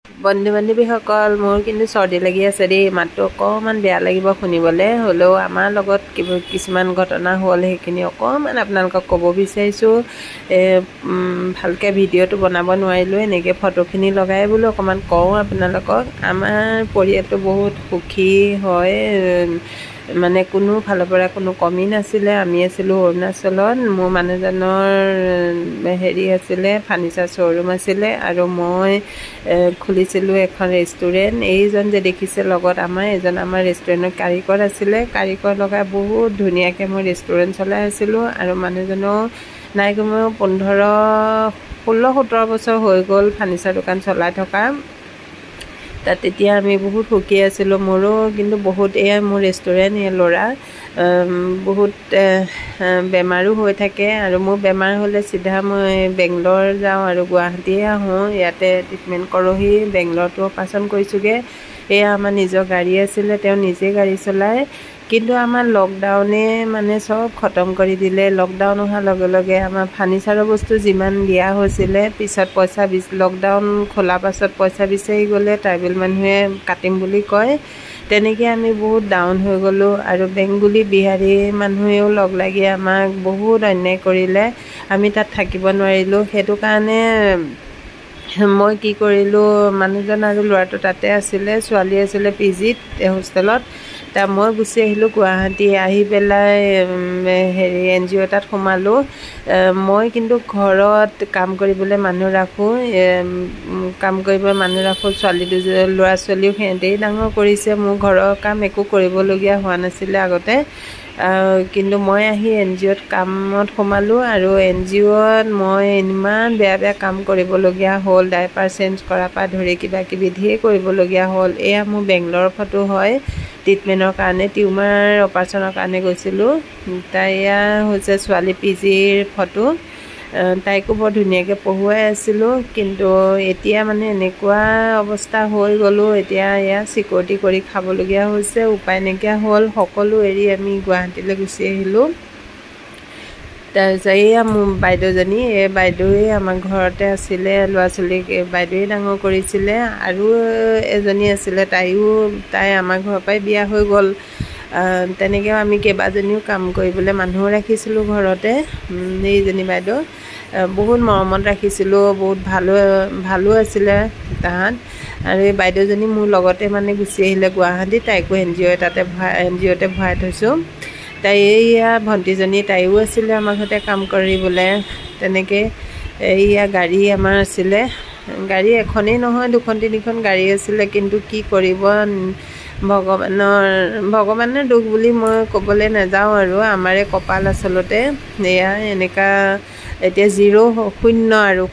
বন্ধু বান্ধৱীসকল মোৰ কিন্তু চৰ্দি লাগি আছে দেই মাতটো অকণমান বেয়া লাগিব শুনিবলৈ হ'লেও আমাৰ লগত কিছুমান ঘটনা হ'ল সেইখিনি অকণমান আপোনালোকক ক'ব বিচাৰিছোঁ ভালকৈ ভিডিঅ'টো বনাব নোৱাৰিলোঁ এনেকৈ ফটোখিনি লগাই বোলো অকণমান কওঁ আপোনালোকক আমাৰ পৰিয়ালটো বহুত সুখী হয় মানে কোনো ফালৰ পৰা কোনো কমি নাছিলে আমি আছিলোঁ অৰুণাচলত মোৰ মানুহজনৰ হেৰি আছিলে ফাৰ্ণিচাৰ শ্ব'ৰুম আছিলে আৰু মই খুলিছিলোঁ এখন ৰেষ্টুৰেণ্ট এইজন যে দেখিছে লগত আমাৰ ৰেষ্টুৰেণ্টৰ কাৰিকৰ আছিলে কাৰিকৰ লগাই বহুত ধুনীয়াকৈ মই ৰেষ্টুৰেণ্ট চলাই আছিলোঁ আৰু মানুহজনেও নাই কমেও 16-17 বছৰ হৈ গ'ল ফাৰ্ণিচাৰ দোকান চলাই থকা তাত তেতিয়া আমি বহুত সুখী আছিলোঁ মোৰো কিন্তু বহুত এয়া মোৰ ৰেষ্টুৰেণ্ট এই ল'ৰা বহুত বেমাৰো হৈ থাকে আৰু মোৰ বেমাৰ হ'লে চিধা মই বেংগলৰ যাওঁ আৰু গুৱাহাটীয়ে আহোঁ ইয়াতে ট্ৰিটমেণ্ট কৰোঁহি বেংগলৰতো অপাৰেশ্যন কৰিছোঁগৈ এয়া আমাৰ নিজৰ গাড়ী আছিলে তেওঁ নিজে গাড়ী চলায় কিন্তু আমাৰ লকডাউনে মানে চব খতম কৰি দিলে লকডাউন অহাৰ লগে লগে আমাৰ ফাৰ্ণিচাৰৰ বস্তু যিমান দিয়া হৈছিলে পিছত লকডাউন খোলাৰ পাছত পইচা বিচাৰি গ'লে ট্ৰাইবেল মানুহে কাটিম বুলি কয় তেনেকৈ আমি বহুত ডাউন হৈ গ'লোঁ আৰু বেংগলী বিহাৰী মানুহেও লগ লাগি আমাক বহুত অন্যায় কৰিলে আমি তাত থাকিব নোৱাৰিলোঁ সেইটো কাৰণে মই কি কৰিলোঁ মানুহজন আৰু ল'ৰাটো তাতে আছিলে ছোৱালী আছিলে পিজিত হোষ্টেলত মই গুচি আহিলোঁ গুৱাহাটী আহি পেলাই হেৰি NGO এটাত সোমালোঁ মই কিন্তু ঘৰত কাম কৰিবলৈ মানুহ ৰাখোঁ ল'ৰা ছোৱালীও সিহঁতেই ডাঙৰ কৰিছে মোৰ ঘৰৰ কাম একো কৰিবলগীয়া হোৱা নাছিলে আগতে কিন্তু মই আহি NGOত কামত সোমালোঁ আৰু NGOত মই ইমান বেয়া কাম কৰিবলগীয়া হ'ল ডাইপাৰ চেঞ্জ কৰাৰ পৰা ধৰি কিবা কিবি ধেৰ কৰিবলগীয়া হ'ল এয়া মোৰ বেংগলৰ ফটো হয় ট্ৰিটমেণ্টৰ কাৰণে টিউমাৰ অপাৰেশ্যনৰ কাৰণে গৈছিলোঁ এয়া হৈছে ছোৱালী পিজিৰ ফটো তাইকো বৰ ধুনীয়াকৈ পঢ়ুৱাই আছিলোঁ কিন্তু এতিয়া মানে এনেকুৱা অৱস্থা হৈ গ'লোঁ এতিয়া এয়া চিকিউৰিটি কৰি খাবলগীয়া হৈছে উপায় নাইকিয়া হ'ল সকলো এৰি আমি গুৱাহাটীলৈ গুচি আহিলোঁ তাৰপিছত এয়া মোৰ বাইদেউজনী এই বাইদেউৱে আমাৰ ঘৰতে আছিলে ল'ৰা ছোৱালীক বাইদেউৱে ডাঙৰ কৰিছিলে আৰু এজনী আছিলে তাই আমাৰ ঘৰৰ পৰাই বিয়া হৈ গ'ল তেনেকৈও আমি কেইবাজনীও কাম কৰিবলৈ মানুহো ৰাখিছিলোঁ ঘৰতে এইজনী বাইদেউ বহুত মৰমত ৰাখিছিলোঁ বহুত ভালো আছিলে তাহাঁত আৰু এই বাইদেউজনী মোৰ লগতে মানে গুচি আহিলে গুৱাহাটী তাইকো NGOতে ভৰাই থৈছোঁ তাই এইয়া ভণ্টিজনী তাইও আছিলে আমাৰ ঘৰতে কাম কৰিবলৈ তেনেকৈ এইয়া গাড়ী আমাৰ আছিলে গাড়ী এখনেই নহয় 2-3খন গাড়ী আছিলে কিন্তু কি কৰিব ভগৱানৰ দুখ বুলি মই ক'বলৈ নাযাওঁ আৰু আমাৰে কপাল আচলতে এয়া এনেকুৱা এতিয়া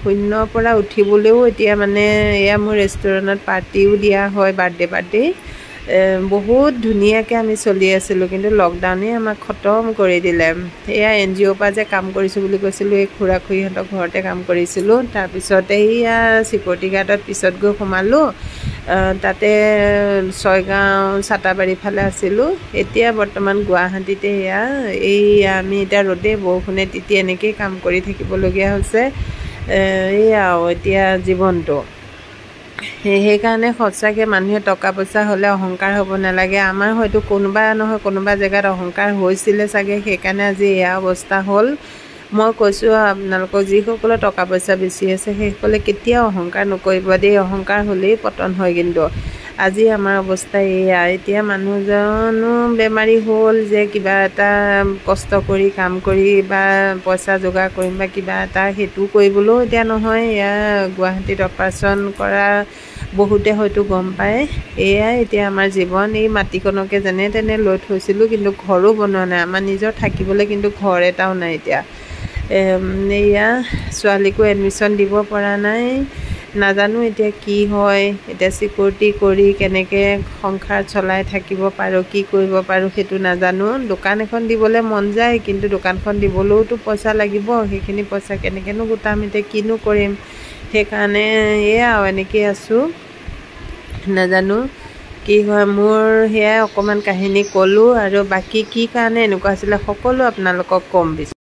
শূন্যৰ পৰা উঠিবলৈও এতিয়া মানে এয়া মোৰ ৰেষ্টুৰেণ্টত পাৰ্টিও দিয়া হয় বাৰ্থডে বহুত ধুনীয়াকৈ আমি চলি আছিলোঁ কিন্তু লকডাউনে আমাক খতম কৰি দিলে এয়া NGOৰ পৰা যে কাম কৰিছোঁ বুলি কৈছিলোঁ এই খুড়াহঁতৰ ঘৰতে কাম কৰিছিলোঁ তাৰপিছতে এয়া চিকিউৰিটি গাৰ্ডত পিছত গৈ সোমালোঁ তাতে ছয়গাঁও চাটাবাৰী ফালে আছিলোঁ এতিয়া বৰ্তমান গুৱাহাটীতে আমি এতিয়া ৰ'দে বৰষুণে তিতি এনেকৈয়ে কাম কৰি থাকিবলগীয়া হৈছে এয়া এতিয়া জীৱনটো সেইকাৰণে সঁচাকৈ মানুহে টকা পইচা হ'লে অহংকাৰ হ'ব নালাগে আমাৰ হয়তো কোনোবা জেগাত অহংকাৰ হৈছিলে চাগে সেইকাৰণে আজি এয়া অৱস্থা হ'ল মই কৈছোঁ আপোনালোকক যিসকলে টকা পইচা বেছি আছে সেইসকলে কেতিয়াও অহংকাৰ নকৰিব দেই অহংকাৰ হ'লেই পতন হয় কিন্তু আজি আমাৰ অৱস্থা এয়া এতিয়া মানুহজনো বেমাৰী হ'ল যে কিবা এটা কষ্ট কৰি কাম কৰি বা পইচা যোগাৰ কৰিম বা কিবা এটা সেইটো কৰিবলৈও এতিয়া নহয় এয়া গুৱাহাটীত অপাৰেশ্যন কৰা বহুতে হয়তো গম পায় এয়াই এতিয়া আমাৰ জীৱন এই মাটিকণকে যেনে তেনে লৈ থৈছিলোঁ কিন্তু ঘৰো বনোৱা নাই আমাৰ নিজৰ থাকিবলৈ কিন্তু ঘৰ এটাও নাই এতিয়া এয়া ছোৱালীকো এডমিশ্যন দিব পৰা নাই নাজানো এতিয়া কি হয় এতিয়া চিকিউৰিটি কৰি কেনেকৈ সংসাৰ চলাই থাকিব পাৰোঁ কি কৰিব পাৰোঁ সেইটো নাজানো দোকান এখন দিবলৈ মন যায় কিন্তু দোকানখন দিবলৈওতো পইচা লাগিব সেইখিনি পইচা কেনেকৈনো গোটাম এতিয়া কিনো কৰিম সেইকাৰণে এয়া এনেকৈ আছোঁ নাজানো কি হয় মোৰ সেয়াই অকণমান কাহিনী ক'লোঁ আৰু বাকী কি কাৰণে এনেকুৱা আছিলে সকলো আপোনালোকক ক'ম